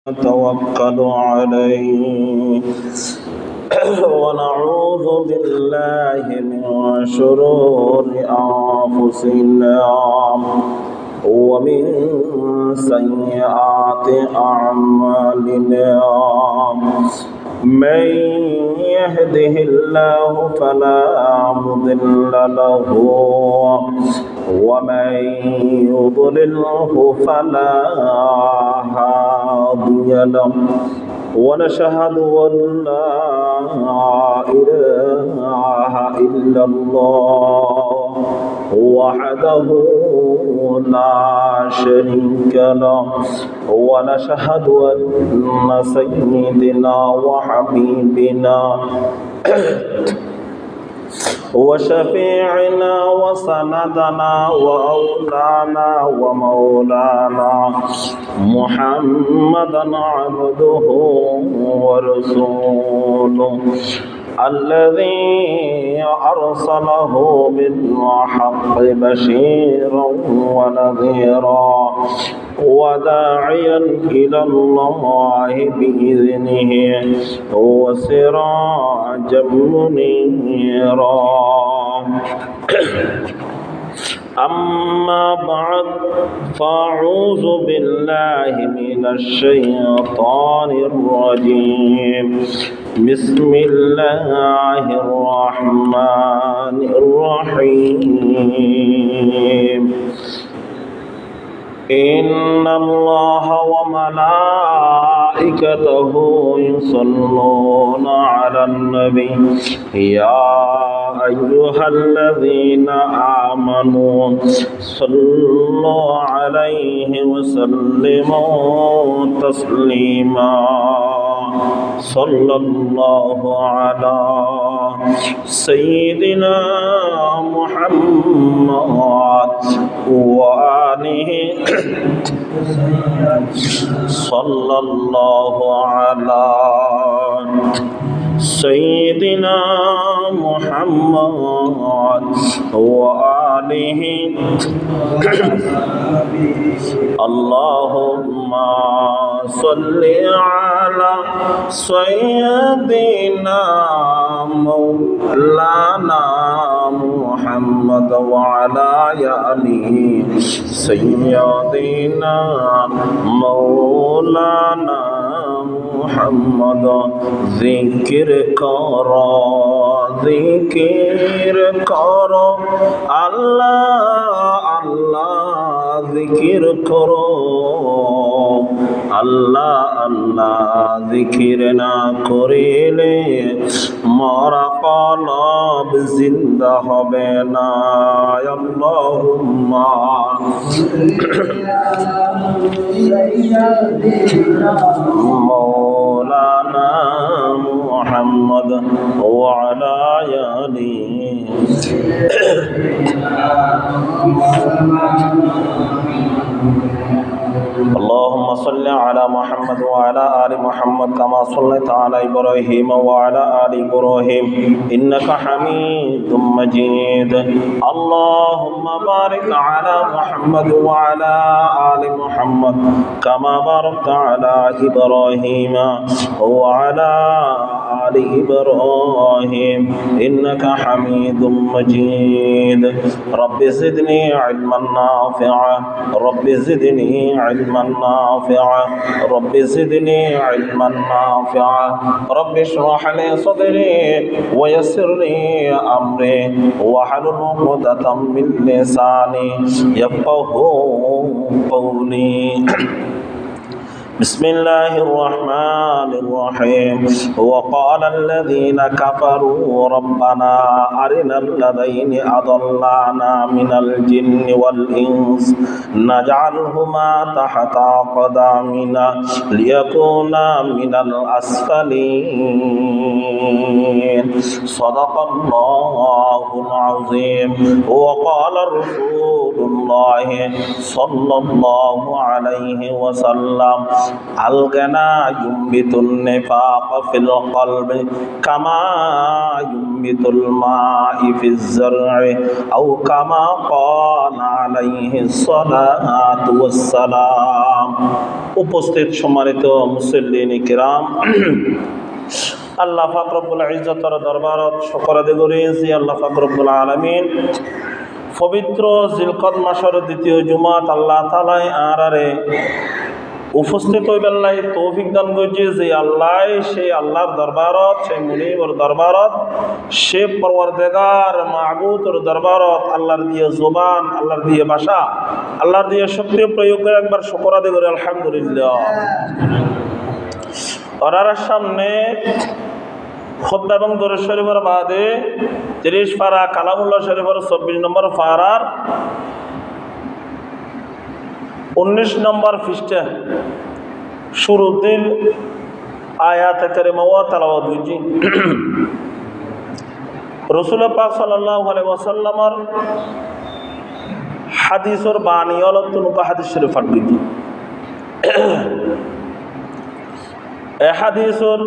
نتوكل عليه ونعوذ بالله من شرور أنفسنا ومن سيئات أعمالنا من يهده الله فلا مضل له ومن يضلله فلا هادي له ونشهد أن لا إله إلا الله وحده لا شريك له ونشهد أن سيدنا وحبيبنا وشفيعنا وسندنا وأولانا ومولانا محمدا عبده ورسوله الذي أرسله بالحق بشيرا ونذيرا وداعيا إلى الله بإذنه وسراجا منيرا أما بعد فأعوذ بالله من الشيطان الرجيم بسم الله الرحمن الرحيم إن الله وملائكته يصلون على النبي يا أيها الذين آمنوا صلوا عليه وسلموا تسليما صلى الله على سيدنا محمد وآله صلى الله على سيدنا محمد وآله اللهم صل على سيدنا مولانا محمد وعلى آله سيدنا مولانا محمد ذكر کرو اللہ اللہ ذکر کرو اللہ اللہ ذکر نہ کریلے مارا قلب زندہ হবে না اللهم مولانا محمد وعلى آله اللهم صل على محمد وعلى آل محمد كما صليت على إبراهيم وعلى آل إبراهيم إنك حميد مجيد اللهم بارك على محمد وعلى آل محمد كما باركت على إبراهيم وعلى آل إبراهيم إنك حميد مجيد رب زدني علما نافعا رب زدني علما نافعا رب زدني علما نافعا رب اشرح لي صدري ويسر لي أمري واحلل عقدة من لساني يفقهوا قولي بسم الله الرحمن الرحيم وقال الذين كفروا ربنا أرنا الذين أضلانا من الجن والإنس نجعلهما تحت أقدامنا ليكونا من الأسفلين صدق الله العظيم وقال رسول الله صلى الله عليه وسلم الغنى ينبت النفاق في القلب كما ينبت الماء في الزرع أو كما قال عليه الصلاة والسلام উপস্থিত সম্মানিত মুসল্লিন কিরাম, আল্লাহ পাক রব্বুল ইজ্জতের দরবারত শুকর আদায় করিছি। আল্লাহ পাক রব্বুল আলামিন পবিত্র জিলকদ মাসের দ্বিতীয় জুমাত আল্লাহ তাআলা আরারে উপস্থিত হইবেলাই তৌফিক দান করছে। যে আল্লাহ সেই আল্লাহর দরবারত, সেই মুনিবর দরবারত, সে পরওয়ারদিগার মাবুদর দরবারত আল্লাহর দিয়ে জবান, আল্লাহর দিয়ে ভাষা, আল্লাহর দিয়ে শক্তি প্রয়োগ করে একবার শুকর আদায় করে আলহামদুলিল্লাহ। ওনার সামনে খুতবা এবং দরুদ শরীফের বাদে 30 পারা কালামুল্লাহ শরীফের 24 নম্বর পারার 19 নম্বর পৃষ্ঠা শুরুতের আয়াত কারিমা ওয়া তেলাওয়াত করছি। রাসূল পাক সাল্লাল্লাহু আলাইহি ওয়াসাল্লামের হাদিসের বাণী অলতুন হাদিস শরীফ পাঠ করছি। এই হাদিসের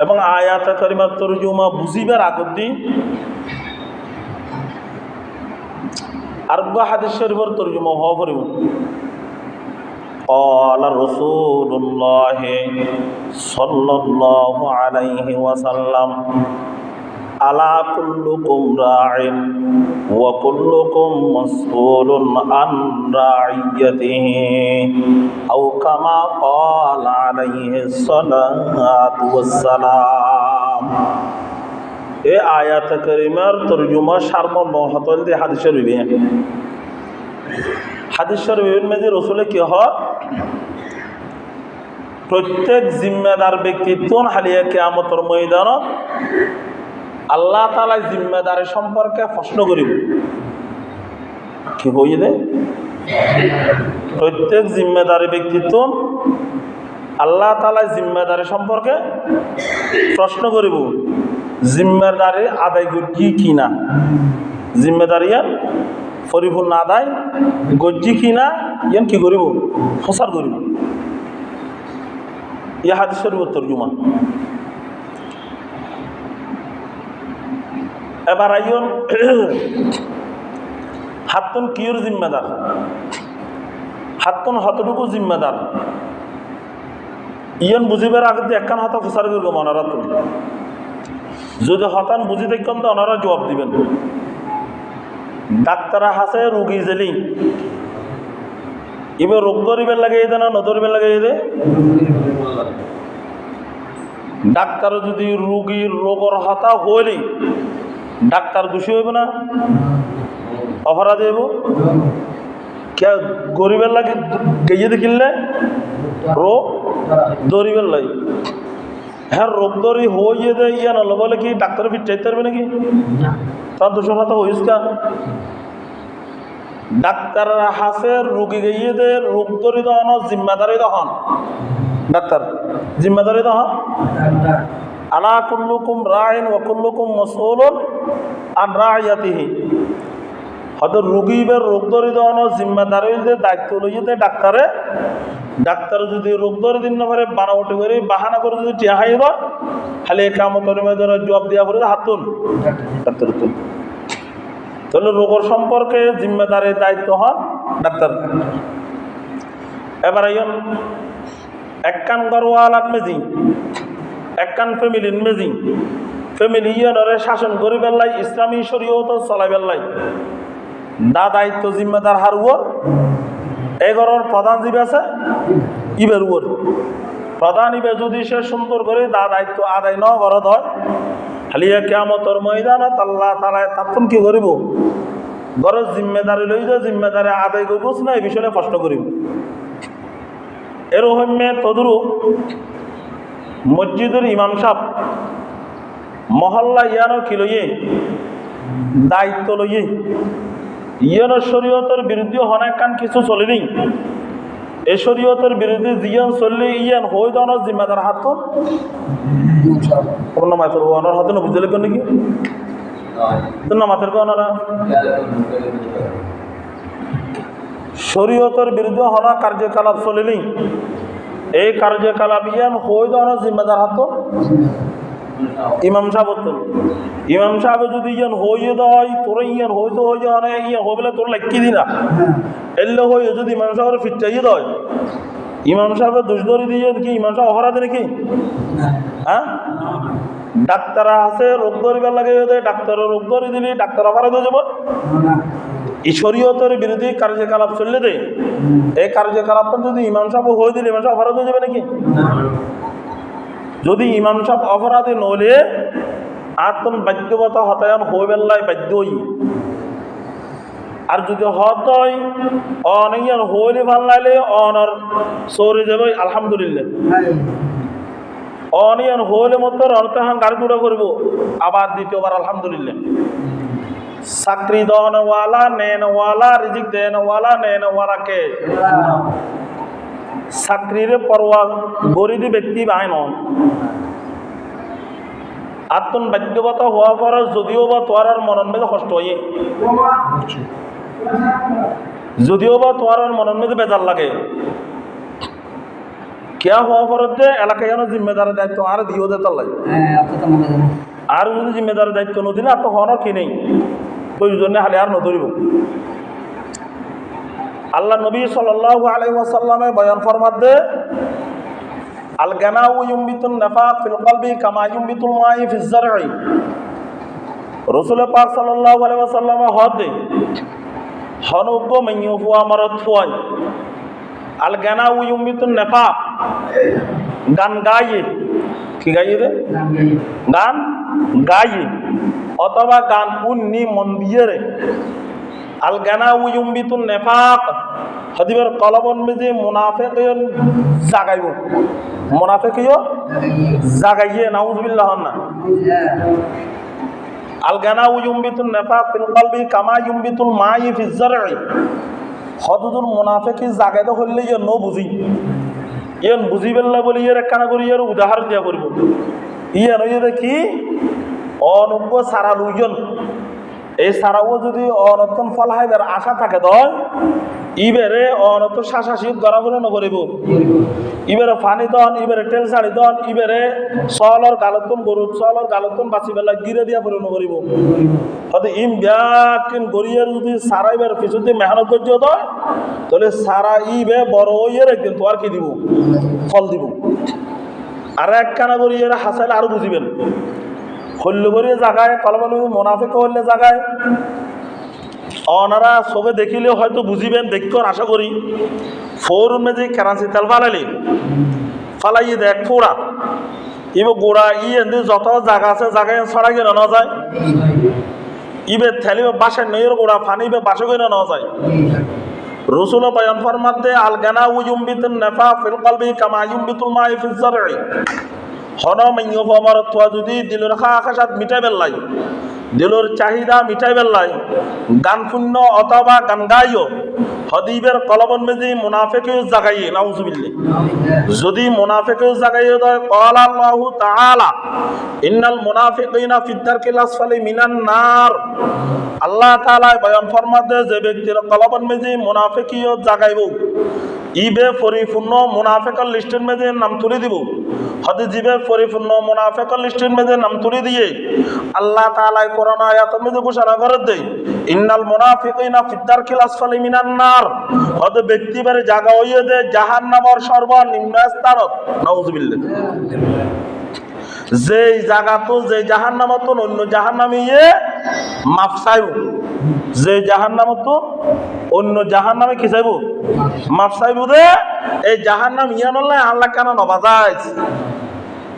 এবং আয়াত কারিমার তরজমা বুঝিবার আগদি আরবা হাদিস শরীফের তরজমা হওয়া পড়িব। قال رسول الله صلى الله عليه وسلم ألا كلكم راع وكلكم مسؤول عن رعيته أو كما قال عليه الصلاة والسلام। এই আয়াত কারিমার তরজমা সারমর্ম হতল দিয়ে হাদিস শরীফ হাদিস শরীফের মধ্যে রাসূল কি হয় প্রত্যেক জিম্মেদার ব্যক্তিত্ব হালিয়া কিয়ামতের ময়দানত আল্লাহ তাআলা জিম্মেদারের সম্পর্কে প্রশ্ন করিব। কি হইয়ে দে প্রত্যেক জিম্মেদারি ব্যক্তিত্ব আল্লাহ তাআলা জিম্মেদারি সম্পর্কে প্রশ্ন করিব। জিম্মেদারি আদায় গজ্জি কিনা, জিম্মেদারি পরিপূর্ণ আদায় গজ্জি কিনা, ইয়ান কি করিব প্রচার করিব। ইয়া হাদিস শরীফের তরজমা। এবার আইন হাতন কিয়র জিম্মেদার, হাতন হতটুকু জিম্মেদার ইয়ান বুঝিবার আগে একখান হতা প্রচার করব মনারা। যদি হতান বুঝি দেখেন তো ওনারা জবাব দিবেন। ডাক্তার হাসে রুগী জেলি এবার রোগ ধরিবার লাগাই দে না নধরিবার লাগাই দে। ডাক্তার যদি রুগীর রোগর হতা হইলি ডাক্তার দোষী হইব না, অপরাধী হইব। কে গরিবের লাগে গেয়ে দেখিলে রোগ ধরিবার লাগে। হ্যাঁ রোগ ধরি হইয়ে দেয় ইয়া নল বলে কি ডাক্তার ফিট চাইতে পারবে নাকি? তার দোষর হতা হইস কা ডাক্তার হাসে রুগী গিয়ে দে রোগ ধরি দহন জিম্মাদারি দহন ডাক্তার জিম্মাদারি দহন। আলা কুল্লুকুম রাইন ওয়া কুল্লুকুম মাসউলুন আন রাইয়াতিহি। হয়তো রুগী বা রোগ ধরি দহন জিম্মাদারি দায়িত্ব লইয়ে দেয় ডাক্তারে। ডাক্তার যদি রোগ ধরে দিন না পারে বানাওটি করে বাহানা করে যদি টিয়া খাই দেয় খালি কিয়ামতের ময়দানে জবাব দিয়া করে হাত তুল ডাক্তার তুল। তাহলে রোগের সম্পর্কে জিম্মেদারের দায়িত্ব হন ডাক্তার। এবার আইন একখান গরওয়ালার মেজি, একখান ফ্যামিলির মেজি, ফ্যামিলি ইয়ানরে শাসন করি বেল্লাই ইসলামী শরীয়ত চলাই বেল্লাই দা দায়িত্ব জিম্মেদার হার উয়ার। এই ঘরের প্রধান জীব আছে ইবের উয়ার প্রধান ইবে যদি সে সুন্দর করে দা দায়িত্ব আদায় ন করত হয় হালিয়া কিয়ামতের ময়দানত আল্লাহ তাআলা তাতন কি করিব ঘরের জিম্মেদারি লই যে জিম্মেদারি আদায় করবস না এই বিষয়ে প্রশ্ন করিব। এরকম তদুরু মসজিদের ইমাম সাহেব মহল্লা ইয়ানো কি লইয়ে দায়িত্ব লইয়ে ইয়ানো শরীয়তের বিরুদ্ধে অনেক কান কিছু চলেনি। এই শরীয়তের বিরুদ্ধে জিয়ান চললে ইয়ান হই দনের জিম্মেদার হাত মাতের ওনার হাতে না বুঝতে লাগবেন নাকি না মাতের ওনারা শরীয়তের বিরুদ্ধে হনা কার্যকলাপ চলেনি। এই কার্যকলাপ ইয়ান হই দনের জিম্মেদার হাত ইমাম সাহেব। ইমাম সাহেব যদি ইয়ান হইয়ে দেয় তোর ইয়ান হইতে হয়ে যায় ইয়ান হয়ে বলে তোর লেখি দি না এলে হয়ে যদি ইমাম সাহেবের ফিরটাইয়ে দেয়, ইমাম সাহেবের দোষ ধরে দিয়ে কি ইমাম সাহেব অপরাধ নাকি? হ্যাঁ, ডাক্তার আছে রোগ ধরিবার লাগে, ডাক্তারের রোগ ধরে দিলি ডাক্তার অপরাধ হয়ে যাব। এই শরীয়তের বিরোধী কার্যকলাপ চললে দে, এই কার্যকলাপটা যদি ইমাম সাহেব হয়ে দিলে ইমাম সাহেব অপরাধ হয়ে যাবে নাকি? যদি ইমাম সাহেব অপরাধে নলে আতন বাধ্যবতা হতায়ন হয়ে বেলায় বাধ্যই, আর যদি হতই অনিয়ন হইলে ভাল লাগলে অনর সরে যাবে আলহামদুলিল্লাহ, অনিয়ন হইলে মতো অর্থাহান গাড়ি দুটো করবো আবার দ্বিতীয়বার আলহামদুলিল্লাহ। চাকরি দনওয়ালা নেনওয়ালা রিজিক দেনওয়ালা নেনওয়ালাকে চাকরিরে পরোয়া গরিবী ব্যক্তি বাই নন। আত্মন বাধ্যগত হওয়া পর যদিও বা তোয়ার মনন মেঝে কষ্ট হয়ে, যদিও বা তোয়ার মনন মেঝে বেজার লাগে, কেয়া হওয়া পরত যে এলাকায় যেন জিম্মেদারের দায়িত্ব আর দিও দে তার লাগে। আর যদি জিম্মেদারের দায়িত্ব নদিলে আর তো হওয়ার কি নেই, প্রয়োজনে হালে আর নধরিব। আল্লাহ নবী সাল্লাল্লাহু আলাইহি ওয়াসাল্লামে বয়ান ফরমাতে আল গানাউ ইউমবিতুন নাফাক ফিল কলবি কামা ইউমবিতুল মাই ফিজ জারঈ। রাসূল পাক সাল্লাল্লাহু আলাইহি ওয়াসাল্লামে হদে হনুব মাইয়ু ফুয়া মারাত ফুয়াই আল গানাউ ইউমবিতুন নাফাক, গান গায়ে কি গাইয়ে রে, গান গায়ে অথবা গান উন্নি মন দিয়ে রে। আল গানাউ ইউমবিতুন নাফাক হদিবের কলবন মেজে মুনাফিকিন জাগাইব, মুনাফিকিও জাগাইয়ে নাউজুবিল্লাহ না। আল গানাউ ইউমবিতুন নাফাক ফিল কলবি কামা ইউমবিতুল মাই ফিজ জারঈ। হদুদুল মুনাফিকি জাগাইতে হইলে ইয়ে নো বুঝি, ইয়েন বুঝি বেল্লা বলি ইয়ের একখানা করি ইয়ের উদাহরণ দিয়া করব। ইয়ে নইয়ে দেখি অনব্য সারা লুইজন, এই সারাও যদি অনতন ফল হাইবার আশা থাকে দয় ইবেরে অনত শাসাশীত গড়া করে নকরিব, ইবেরে ফানি দন, ইবেরে তেল শাড়ি দন, ইবেরে চলর গালতন গরু চলর গালতন বাঁচি বেলা গিরে দিয়া করে নকরিব। হয়তো ইম ব্যাকিন গড়িয়ে যদি সারা ইবের পিছুতে মেহনত করছে দয় তাহলে সারা ইবে বড় ইয়ে একদিন তো আর কি দিব, ফল দিব। আর একখানা গড়িয়ে হাসাইলে আরো বুঝিবেন হল্য করিয়ে জাগায় কলবান মোনাফিক হলে জাগায় অনারা সবে দেখিলে হয়তো বুঝিবেন, দেখতেন আশা করি। ফোর মেজে কেরাসি তেল ফালাইলে ফালাইয়ে দেখ ফোড়া ইবে গোড়া এনে যত জায়গা আছে জায়গায় ছড়া কিনে নেওয়া যায়, ইবে থেলিবে বাসায় নইয়ের গোড়া ফানি ইবে বাসা কিনে নেওয়া যায়। রাসূল বয়ান ফরমাতে আল গানাউ ইউমবিতুন নাফাক ফিল কলবি কামা ইউমবিতুল মাই ফিজ জারঈ। হন মাইয়ু ফমারত তোয়া যদি দিলের খাসাত মিটাই বেল্লাই, দিলের চাহিদা মিটাই বেল্লাই গান শূন্য অথবা গান গাইও হদিবের কলবন মেজি মুনাফিকেও জাগাইয়ে নাউজুবিল্লাহ। যদি মুনাফিকেও জাগাইয়ে দেয় ক্বালা আল্লাহু তাআলা ইন্নাল মুনাফিকিনা ফিদ দারকিল আসফালি মিনান নার। আল্লাহ তাআলা বয়ান ফরমাতে যে ব্যক্তির কলবন মেজি মুনাফিকিও জাগাইব ইবে পরিপূর্ণ মুনাফিকের লিস্টের মেজে নাম তুলে দিব। হদি জিবে পরিপূর্ণ মুনাফিকের লিস্টের মেজে নাম তুলে দিয়ে আল্লাহ তাআলা কোরআন আয়াতের মেজে ঘোষণা করে দেয় ইন্নাল মুনাফিকিনা ফিদ দারকিল আসফালি মিনান নার। হদি ব্যক্তি বারে জায়গা হইয়ে দে জাহান্নামের সর্বনিম্ন স্থানত নাউজুবিল্লাহ। যেই জায়গাতো যে জাহান্নামত অন্য জাহান্নামীয়ে মাফ চাইব, যে জাহান্নামত অন্য জাহান্নামে কি চাইব মাফ চাইব দে। এই জাহান্নাম ইয়ানল্লাহ আল্লাহ কেন নবাজাই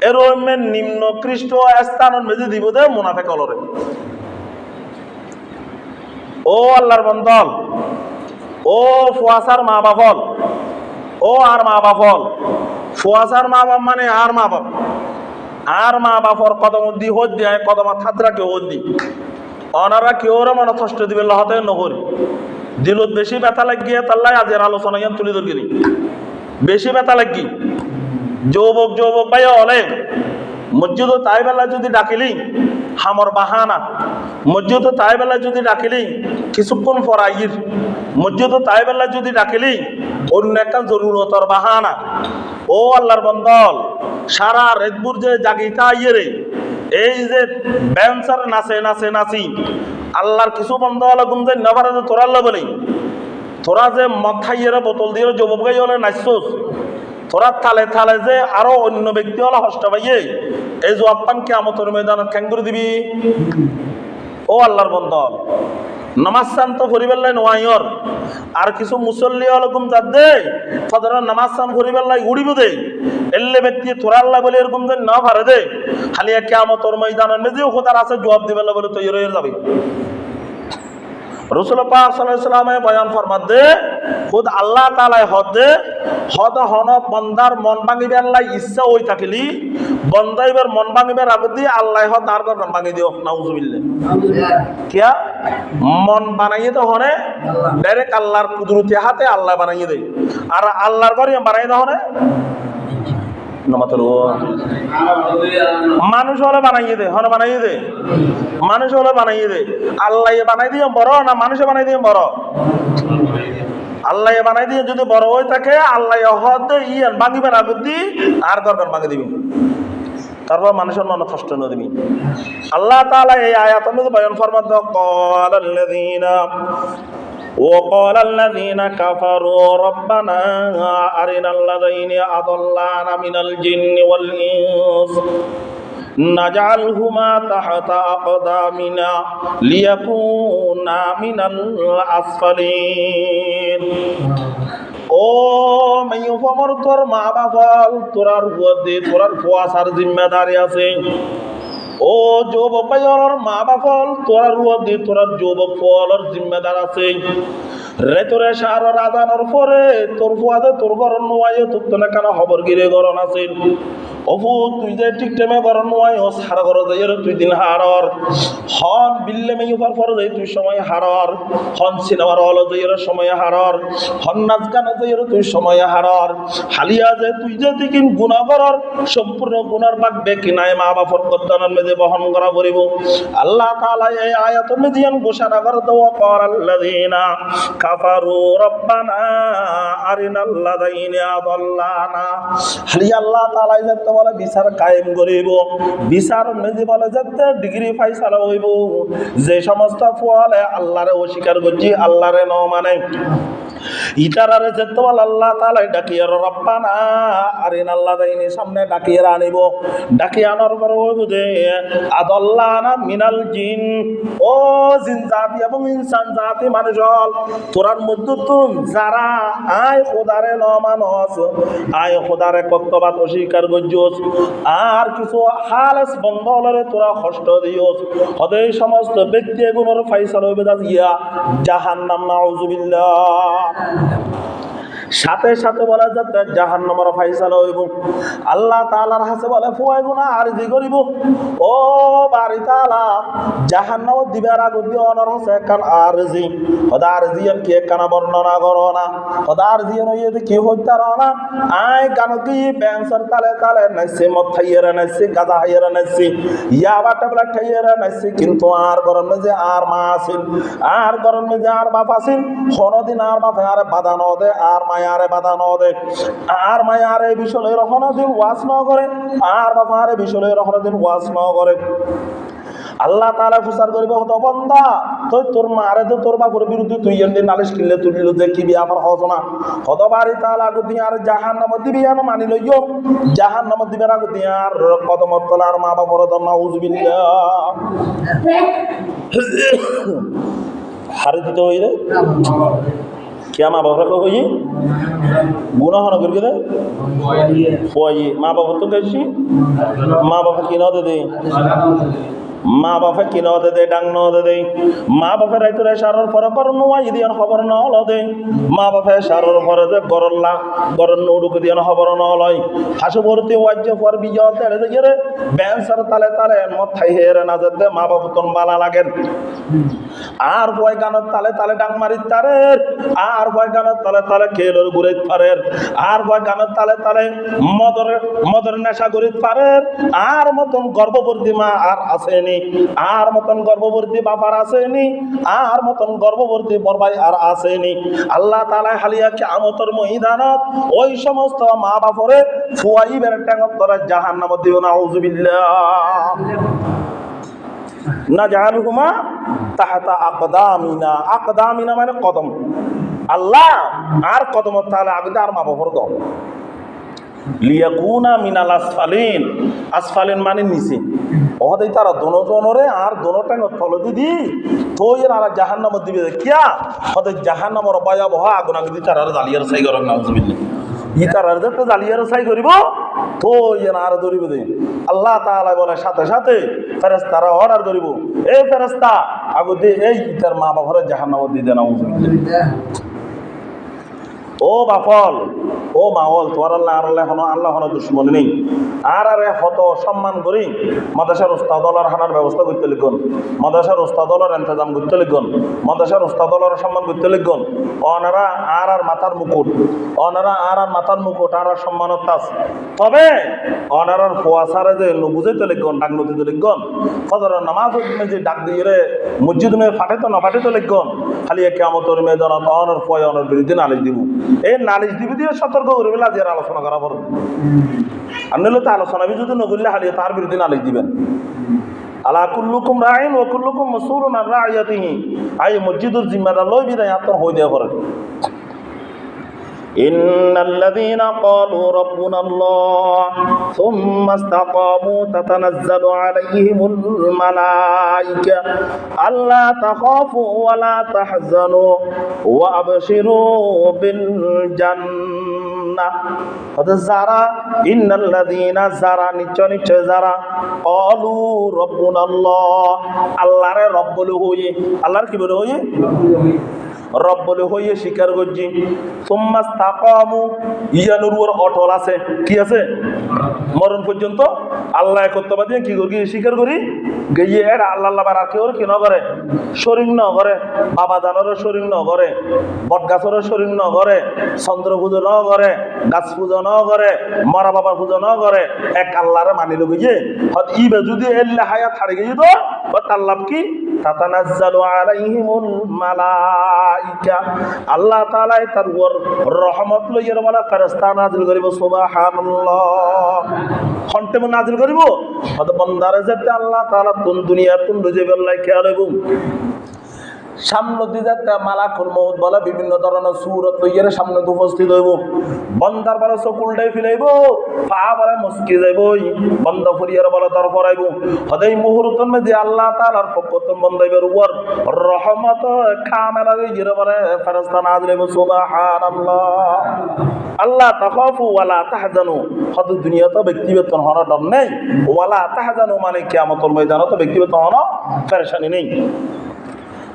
এরম নিম্নকৃষ্ট স্থানের মেজে দিব দে মুনাফিক অলরে। ও আল্লাহর বন্দল, ও ফুয়াসার মা বাপল, ও আর মা বাপল, ফুয়াসার মা বাপ মানে আর মা বাপ, আর মা বাপর কদম দি হদ দিয়ে কদম থাতরা কেউ হদ দি অনারা কেউ মনে কষ্ট দিবে লহতে নগরী দিলত বেশি ব্যথা লাগিয়ে তাল্লাই আজের আলোচনা ইয়ান তুলি ধরি বেশি ব্যথা লাগি। যুবক যুবক ভাই হলে মসজিদ তাই বেলা যদি ডাকিলি হামর বাহানা, মসজিদ তাই বেলা যদি ডাকিলি কিছুক্ষণ পরাইর, মসজিদ তাই বেলা যদি ডাকিলি অন্য একটা জরুরতর বাহানা। ও আল্লাহর বন্দল সারা রেদপুর যে জাগিতা ইয়ে এই যে ব্যান্সার নাচে নাচে নাচি আল্লাহর কিছু বন্ধ হলো গুমজে নবারে তোরাল্লা বলি তোরা যে মদ খাইয়ে বোতল দিয়ে যুবক গাই হলে নাচছোস, তোরা থালে থালে যে আরো অন্য ব্যক্তি হলে হষ্ট পাইয়ে এই জবাব পান কিয়ামতের ময়দানে ঠ্যাং করে দিবি। ও আল্লাহর বন্ধন, নামাজ চান তো ফরিবেল্লাই নোয়াইয়র আর কিছু মুসল্লি হলকুম তার দে ফদর নামাজ চান ফরিবেল্লাই উড়িব দে এল্লে ব্যক্তি তোরা আল্লাহ বলে এরকম যে না পারে দে খালি কিয়ামতের ময়দানের মেজেও খোদার আছে জবাব দিবেল্লা বলে তৈরি হয়ে যাবে। রাসূল পাক সাল্লাল্লাহু আলাইহি ওয়াসাল্লামে বয়ান ফরমাত দে খুদ আল্লাহ তাআলা হদ হন বন্দার মন ভাঙিবার লাই ইচ্ছা হই থাকিলি বন্দাইবার মন ভাঙিবার আগে দিয়ে আল্লাহ হদ তার মন ভাঙি দিও। নাউজুবিল্লাহ। কিয়া মন বানাইয়ে তো হনে ডাইরেক্ট আল্লাহর কুদরতি হাতে আল্লাহ বানাইয়ে দেয় আর আল্লাহর ঘরে বানাই দাও হনে মানুষ হলে বানাইয়ে দে হন বানাইয়ে দে মানুষ হলে বানাইয়ে দে। আল্লাহ বানাই দিয়ে বড় না মানুষে বানাই দিয়ে বড়? আল্লাহ বানাই দিয়ে যদি বড় হয়ে থাকে আল্লাহ হদ ইয়ান ভাঙিবার আগুদি আর দরকার ভাঙে দিবি, তারপর মানুষের মনে কষ্ট না দিবি। আল্লাহ তাআলা এই আয়াতের মধ্যে বয়ান ফরমাত وقال الذين كفروا ربنا أرنا الذين أضلانا من الجن والإنس نجعلهما تحت أقدامنا ليكونا من الأسفلين। ও মাইয়ু ফমর তোর মা বাবাল তোরার বুদ্ধি তোরার ফুয়াসার জিম্মেদারি আছে। ও যুবক ভাইয়ের মা বাপল তোরার বুদ্ধি তোরার যুবক ফলের জিম্মেদার আছে। রে তোরে সার রাজানোর পরে তোর ফুয়াদে তোর গরম নোয়াইয়ে তোর তো না কেন খবর গিরে গরম আছে। অপু তুই যে ঠিক টাইমে গরম নোয়াই ও সারা গরম যাই তুই দিন হারর হন বিল্লে মেয়ে উপর ফর যাই তুই সময় হারর হন সিনেমার হল যাই সময় হারর হন নাচ গান যাই তুই সময় হারর হালিয়া যে তুই যে দেখিন গুণা করর সম্পূর্ণ গুণার ভাগ বেকি নাই মা বাপর কর্তনের মেজে বহন করা পড়িব। আল্লাহ তাআলা এই আয়াতের মেজিয়ান ঘোষণা করে দেওয়া করাল্লাযিনা কাফারু রব্বানা আরিনাল্লাযিনা আদাল্লানা। হালিয়া আল্লাহ তাআলা যাতে বলে বিচার কায়েম করিব, বিচার মেজি বলে যাতে ডিগ্রি ফাইসালা হইব যে সমস্ত ফলে আল্লাহরে অস্বীকার করছি আল্লাহরে ন মানে ইতারারে যেতে বল আল্লাহ তাআলা ডাকিয়ে রব্বানা আরিনাল্লাযিনা সামনে ডাকিয়ে আনিব। ডাকিয়ে আনার পর হইব যে আদাল্লানা মিনাল জিন, ও জিন জাতি এবং ইনসান জাতি মানুষ হল তোরার মধ্যে তুম যারা আয় খোদারে ন মানস আয় খোদারে কর্তব্য অস্বীকার করছস আর কিছু হালেস বন্ধলরে তোরা কষ্ট দিয়স হদে সমস্ত ব্যক্তি এগুলোর ফাইসালা হইবে ইয়া জাহান্নাম। নাউজুবিল্লাহ। সাথে সাথে বলা যাতে জাহান্নামের ফাইসালা হইব। আল্লাহ তাআলার কাছে বলে ফুয়াই গুনাহ আরজি করিব ও বাড়ি তাআলা জাহান্নাম দিবার আগে দিয়ে অনর আছে কান আরজি খোদা আরজি কি একখানা বর্ণনা করো না খোদা আরজি নইয়ে কি হইতার না আই গান কি ব্যাংসর তালে তালে নাইছে মদ খাইয়েরা নাইছে গাঁজা খাইয়েরা নাইছে ইয়াবা টাবলা খাইয়েরা নাইছে কিন্তু আর গরমে যে আর মা আছিল আর গরমে যে আর বাপ আছিল কোনদিন আর বাপে আর বাধা ন দে আর মায়ারে বাধা ন দে আর মায়ারে বিষয়ে রহনা দিন ওয়াজ ন করে আর বাপারে বিষয়ে রহনা দিন ওয়াজ ন করে। আল্লাহ তাআলা ফুসার করিব হতো বান্দা তুই তোর মারে তো তোর বাপের বিরুদ্ধে তুই এমনি নালিশ কিনলে তুলিল যে কি বিয়া আমার হস না হতো বাড়ি তাআলা গদি আর জাহান্নাম দিবি আন মানি লইও জাহান্নাম দিবার আগে দি আর কদম তলার মা বাপর তো নাউজুবিল্লাহ হারে দিতে হইরে क्या माँ बाप रखो ये गुना होना करके दे फोये माँ बाप तो कैसी माँ बाप की ना दे মা বাপে কি নদে দে ডাং নদে দে মা বাপে রাইতরে সারর ফর কর নোয়া ইদিয়ান খবর ন লদে মা বাপে সারর ফরে দে গরল্লা গরন নডুকে দিয়ান খবর ন লয় হাসুবর্তি ওয়াজ্য ফর বিজয় তেড়ে দে রে ব্যান্সার তালে তালে মত থাই হেরে না দে মা বাপ তন বালা লাগেন আর বয় গানত তালে তালে ডাং মারিত তারের আর বয় গানত তালে তালে খেলর ঘুরে পারের আর বয় গানত তালে তালে মদর নেশা করিত পারের আর মতন গর্ভবতী মা আর আসেনি আর মতন গর্ভবতী বাবার আসেনি আর মতন গর্ভবতী বরবাই আর আসেনি। আল্লাহ তাআলা হালিয়া কিয়ামতের ময়দানত ওই সমস্ত মা বাপরে ফুয়াইবের ট্যাঙ্গত ধরে জাহান্নামে দিও। নাউজুবিল্লাহ। নাজালহুমা তাহতা আকদামিনা, আকদামিনা মানে কদম, আল্লাহ আর কদমত তাহলে আগে আর মা বাবার দাও লিয়াকুনা মিনাল আসফালিন, আসফালিন মানে নিচে ওদের তারা দোনোজনরে আর দোনোটাং তলদি দি তো এর আর জাহান্নাম দিবে কিয়া ওদের জাহান্নামর ভয়াবহ আগুন আগে দি তারা জালিয়ার সাই গরম নাউজুবিল্লাহ ই তারা যাতে জালিয়ার সাই করিব তো এর আর ধরিব দে আল্লাহ তাআলা বলে সাথে সাথে ফেরেশতারা অর্ডার করিব এই ফেরেশতা আগু দে এই তার মা বাবার জাহান্নাম দি দে নাউজুবিল্লাহ। ও বাফল ও মাওল তোমার আল্লাহ আর আল্লাহ হন দুশ্মন নেই আর আরে হত সম্মান করি মাদ্রাসার উস্তাদলার হানার ব্যবস্থা করতে লিখুন, মাদ্রাসার উস্তাদলার ইন্তজাম করতে লিখুন, মাদ্রাসার উস্তাদলার সম্মান করতে লিখুন। অনারা আর মাথার মুকুট, অনারা আর মাথার মুকুট আর সম্মানত তাস, তবে অনারার ফোয়াসারে যে বুঝাইতে লিখুন, ডাক নদীতে লিখুন, ফজরের নামাজ যে ডাক দিয়ে রে মসজিদ মেয়ে ফাটে না ফাটে তো লিখুন, খালি কিয়ামতের ময়দানত অনার ফয় অনার বিরুদ্ধে নালিশ দিব। এই নালিশ দিবি দিয়ে সতর্ক করবে লাজিয়ার আলোচনা করা পড়বে আর নইলে তো আলোচনা যদি নগরলে হারিয়ে তার বিরুদ্ধে নালিশ দিবেন। আলা কুল্লুকুম রাইন ওয়া কুল্লুকুম মাসউলুন আন রাইয়াতিহি, আই মসজিদের জিম্মাদার লই বিদায় আত্ম হই দেয়া পড়ে। ইন্নাল্লাযীনা ক্বালু রাব্বুনাল্লাহ সুম্মা ইসতাকামু তাতানাজ্জালু আলাইহিমুল মালায়েকা আল্লা তাখাফু ওয়া লা তাহজানু ওয়া আবশিরু বিল জান্নাহ। যারা ইন্নাল্লাযীনা যারা নিশ্চয় যারা ক্বালু রাব্বুনাল্লাহ আল্লাহরে রব বলে হইয়ে, আল্লাহর কি বলে হইয়ে? রব বলে হইয়ে স্বীকার করছি। সুম্মা ইসতাকামু ইয়ানুর উপর অটল আছে, কি আছে? মরণ পর্যন্ত আল্লাহ একত্ববাদী কি করি স্বীকার করি গিয়ে এটা আল্লাহ আল্লাহ আর কেউ কি ন করে শরীর ন করে, বাবা দানেরও শরীর ন করে, বট গাছেরও শরীর ন করে, চন্দ্র পুজো ন করে, গাছ পুজো ন করে, মরা বাবার পুজো ন করে, এক আল্লাহরে মানি লোক গিয়ে ইবে যদি এল্লা হায়াত হারে গিয়ে তো তার লাভ কি? তাতানাজ্জালু আলাইহিমুল মালায়েকা আল্লাহ তাআলা তার উপর রহমত লইয়া বলা ফেরেশতা নাযিল করিব। সুবহানাল্লাহ খন্তে নাযিল করিব অত বান্দারে যাতে আল্লাহ তাআলা তুন দুনিয়ার তুন বুঝে বললাই খেয়াল হইব। সামনে দিতে মালাকুল মউত বলে বিভিন্ন ধরনের সূরত লইয়া সামনে উপস্থিত হইব। বন্দার বলে চকুলটাই ফিলাইব, পা বলে মুসকি যাইব, বন্দা ফুরিয়ার বলে দর পড়াইব। হদাই মুহূর্তন মধ্যে আল্লাহ তাআলার পক্ষতন বন্দাইবের উপর রহমত কামেলা লইয়া বলে ফেরেশতা নাযিল হইব। সুবহানাল্লাহ আল্লাহ তাখাফু ওয়ালা তাহজানু হদ দুনিয়াতে ব্যক্তিগত হন ডর নেই, ওয়ালা তাহজানু মানে কিয়ামতের ময়দানে ব্যক্তিগত হন পেরেশানি নেই।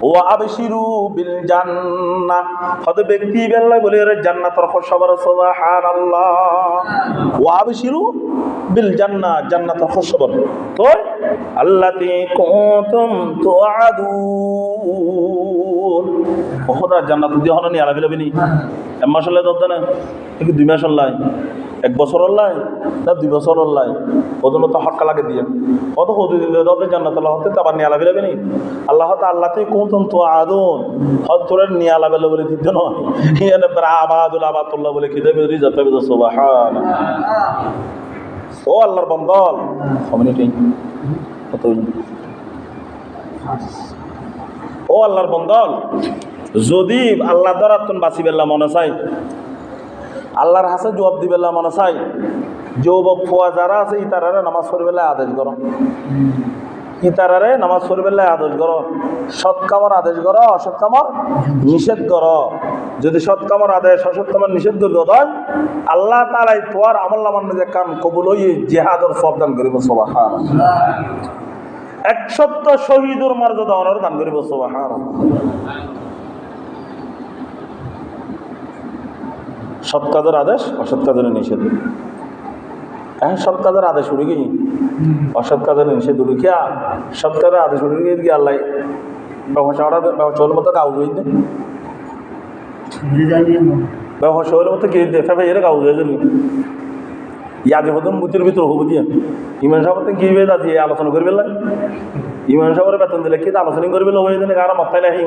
ওয়া আবশিরু বিল জান্নাহ হদ ব্যক্তি বেল্লাই বলে রে জান্নাতের খুশখবর। সুবহানাল্লাহ ওয়া আবশিরু বিল জান্নাহ জান্নাতের খুশখবর তো আল্লাতী কুনতুম তুআদুন ওহদা জান্নাত দি হন নি আলাবিলা বিনি এক মাস হলে দত না কি 2 মাস হলাই 1 বছর হলাই না 2 বছর হলাই ওদন তো হক্কা লাগে দিয়ে কত হতে দিলে দত জান্নাত আল্লাহ হতে তাবার নি আলাবিলা বিনি আল্লাহ তা আল্লাতী কুনতুম তুআদুন হদ তোরে নি আলাবিলা বলে দিত না ইয়ানে আবাদুল আবাতুল্লাহ বলে কি দেবে রিজা তবে। সুবহানাল্লাহ ও আল্লাহর বান্দাল কমিউনিটি কত ও আল্লাহর বান্দাল যদি আল্লাহ দ্বারা তুমি বাঁচি বেলা মনে চাই, আল্লাহর হাসে জবাব দিবেলা মনে চাই, যুবক ফুয়া যারা আছে ইতারারে নামাজ পড়িবেলায় আদেশ করো, ইতারারে নামাজ পড়িবেলায় আদেশ করো, সৎ কামর আদেশ করো, অসৎ কামর নিষেধ করো। যদি সৎ কামর আদেশ অসৎ কামর নিষেধ করলো হয় আল্লাহ তাআলাই তোর আমল নামার মধ্যে কাম কবুল হয়ে জিহাদের সওয়াব দান করিব। সুবহানাল্লাহ 100 শহীদের মর্যাদা অনার দান করিব। সুবহানাল্লাহ সৎ কাজের আদেশ অসৎ কাজের নিষেধ। এখন সৎ কাজের আদেশ উড়ে গিয়ে অসৎ কাজের নিষেধ উড়ে গিয়া সৎ কাজের আদেশ উড়ে গিয়ে আল্লাহ ব্যবসার মতো কাউ হয়ে দে ব্যবসার মতো কি দেখা এর কাউ হয়ে যাবি ইয়াদে হতো বুথের ভিতর হবো দিয়ে ইমান সাহেব কি হয়ে যাচ্ছে আলোচনা করবে ইমান সাহেবের বেতন দিলে কি আলোচনা করবে হয়ে দিলে আর মাথায় নাহি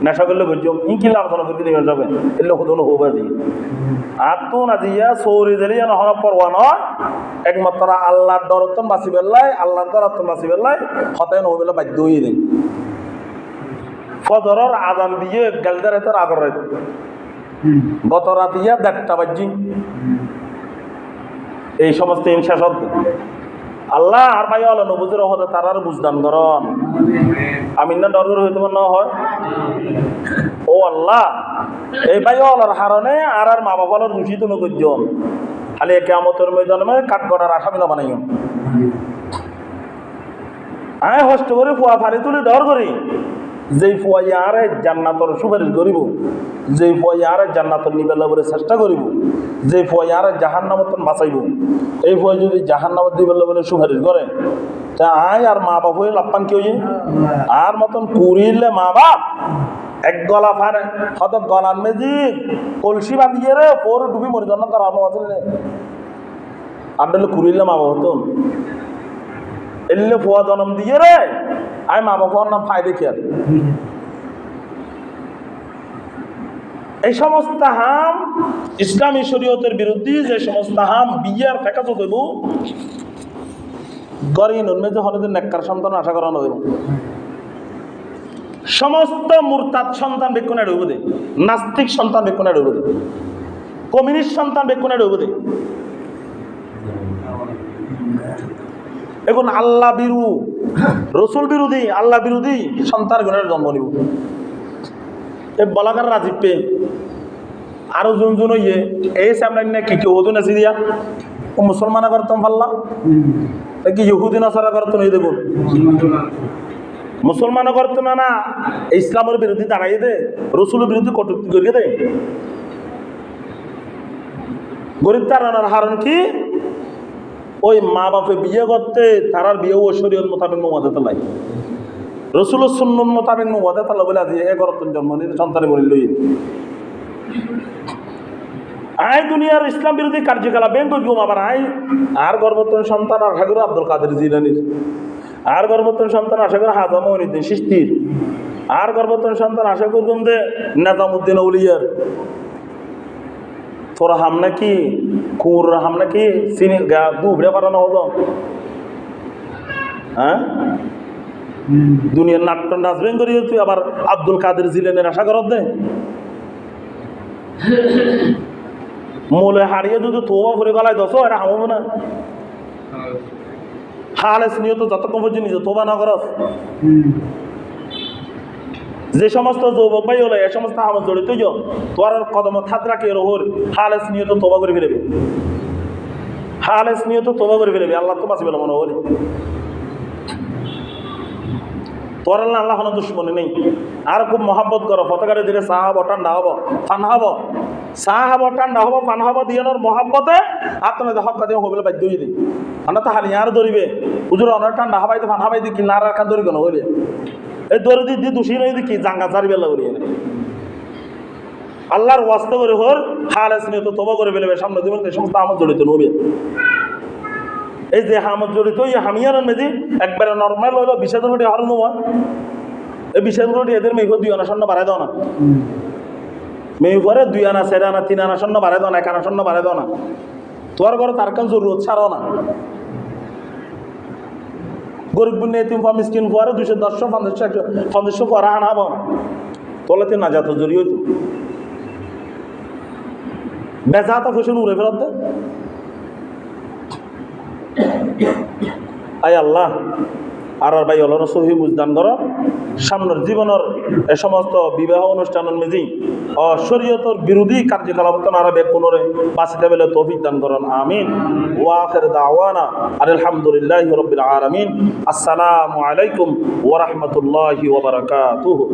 নেশা করলে বুঝছো ই কি আলোচনা করবে ইমান সাহেব এলে হতো হবো দিয়ে আর তো না দিয়া সৌরি দিলে নহর পরোয়া নয় একমাত্র আল্লাহর দরতন বাঁচি বেলায় আল্লাহর দরতন বাঁচি বেলায় হতায় নহবেলা বাধ্য হয়ে দিন ফজরের আজান দিয়ে গালদার আগর গত রাতে 1:30 বাজি এই সমস্ত শেষ হতে আল্লাহ আর ভাই আল্লাহ নবুজের হতে তার আর বুঝদান করন আমি না ডর হইতে না হয় ও আল্লাহ এই ভাই আল্লাহর হারণে আর মা বাবার দূষিত নকজন খালি কিয়ামতের ময়দানে কাঠ করার আসামি না বানাইও আয় কষ্ট করে ফুয়া ফাড়ি তুলে ডর করি যেই ফুয়া ইয়ারে জান্নাতর সুপারিশ করিব যেই ফুয়া ইয়ারে জান্নাতর নিবেলা বলে চেষ্টা করিব যেই ফুয়া ইয়ারে জাহান্নামতন বাঁচাইব এই ফুয়া যদি জাহান্নামত নিবেলা বলে সুপারিশ করে তা আয় আর মা বাপ হয়ে লাপ্পান কি হই আর মতন কুড়িলে মা বাপ এক গলা ফারে হত গলার মেজি কলসি বাঁধিয়ে রে পর ডুবি মরি জন্য তার আলো আছে আর কুড়িলে মা বাপ হতন এলে ফুয়া জন্ম দিয়ে রে আয় মা বাবার নাম ফায়দে কি আর এই সমস্ত হাম ইসলামী শরীয়তের বিরুদ্ধে যে সমস্ত হাম বিয়ার ফেকাত দেব গরিব নন্মেজে হলে নেককার সন্তান আশা করানো দেব সমস্ত মুরতাদ সন্তান বেকুনে ঢুকে দে নাস্তিক সন্তান বেকুনে ঢুকে দে কমিউনিস্ট সন্তান বেকুনে ঢুকে দে এখন আল্লাহ বিরু রসুল বিরোধী আল্লাহ বিরোধী সন্তান গুণের জন্ম নিব এই বলাকার রাজীব পে আরো জুন ইয়ে এই সামনে না কি কেউ হতো না সিরিয়া ও মুসলমানা করতাম পাল্লা কি ইহুদি নাসারা করতো এই দেখুন মুসলমানও করতো না ইসলামের বিরোধী দাঁড়াইয়ে দে রসুলের বিরোধী কটূক্তি করিয়ে দে গরিব তারানোর হারণ কি ওই মা বাপে বিয়ে করতে তারার বিয়ে ও শরীয়ত মোতাবেক নোয়াদে তালাই রসুলের সুন্নত মোতাবেক নোয়াদে তালা বলে আজি 11 জন্ম নিতে সন্তানে বলি লই আয় দুনিয়ার ইসলাম বিরোধী কার্যকলাপ বেন করবো আবার আয় আর গর্ভবতী সন্তান আশা করি আব্দুল কাদের জিলানির আর গর্ভবতী সন্তান আশা করি হাজা মঈনুদ্দিন চিশতির আর গর্ভবতী সন্তান আশা করবেন যে নিজামুদ্দিন আউলিয়ার তোরা হাম নাকি কুর হাম নাকি চিনি গা দুবড়ে পাঠানো হতো হ্যাঁ দুনিয়ার নাট্য নাচবেন করি তুই আবার আব্দুল কাদের জিলানের আশা করত দে মোলে হারিয়ে যদি তোবা ফুরে গলায় দশ এটা হামব না হালেস নিয়ে তো যতক্ষণ পর্যন্ত নিজে তোবা না করস যে সমস্ত যুবক ভাই হলো এ সমস্ত আমার জড়িত তোর কদম থাত রাখি রোহর হালেস নিয়ে তো তোবা করে ফেলবে হালেস নিয়ে তো তোবা করে ফেলবে আল্লাহ তো বাঁচবে মনে হলে তোর আল্লাহ কোনো দুশ্মনী নেই আর খুব মহাব্বত করো পতাকারে দিলে চাহ হব ঠান্ডা হব ফান হব চাহ হব ঠান্ডা হব ফান হব দিয়ানোর মহাব্বতে আপনার হক দিয়ে হবিলে বাধ্য হয়ে দিই আমরা তো হালি আর ধরিবে হুজুর অনেক ঠান্ডা হবাই তো ফান হবাই দি কি না আর খান ধরি কেন হইলে এই দৌড় দি দোষী নই দেখি জাঙ্গা চারি বেলা করি আল্লাহর ওয়াস্তে করে হর হালেস নিয়ে তো তোবা করে ফেলবে সামনে জীবন এই সমস্ত আমার জড়িত নবে এই যে হামত জড়িত এই হামিয়ার মেজি একবারে নর্মাল হইলো 20,000 কোটি হারানো হয় এই 20,000 কোটি এদের মেঘ 2 আনা স্বর্ণ বাড়াই দাও না মেঘ পরে 2 আনা 4 আনা 3 আনা স্বর্ণ বাড়াই দাও না 1 আনা স্বর্ণ বাড়াই দাও না তোর ঘরে তার কান জরুরত ছাড়ো না গরিব বুনে এতিম ফা মিসকিন ফুয়ারে 210 500 ফুয়ারা আনাবো তোলাতে না যাত জরি হইতো বেজাতা ফসল উড়ে ফেরত দে আয় আল্লাহ আর ভাই আল্লাহ সহি বুঝদান করো সামনের জীবনের এ সমস্ত বিবাহ অনুষ্ঠানের মেজি শরীয়তের বিরোধী কার্যকলাপ আর পুনরে বাঁচিতে পেলে তৌফিক দান করুন আমিন ওয়া আখির দাওয়ানা আলহামদুলিল্লাহি রাব্বিল আলামিন আসসালামু আলাইকুম ওয়া রাহমাতুল্লাহি ওয়া বারাকাতুহু।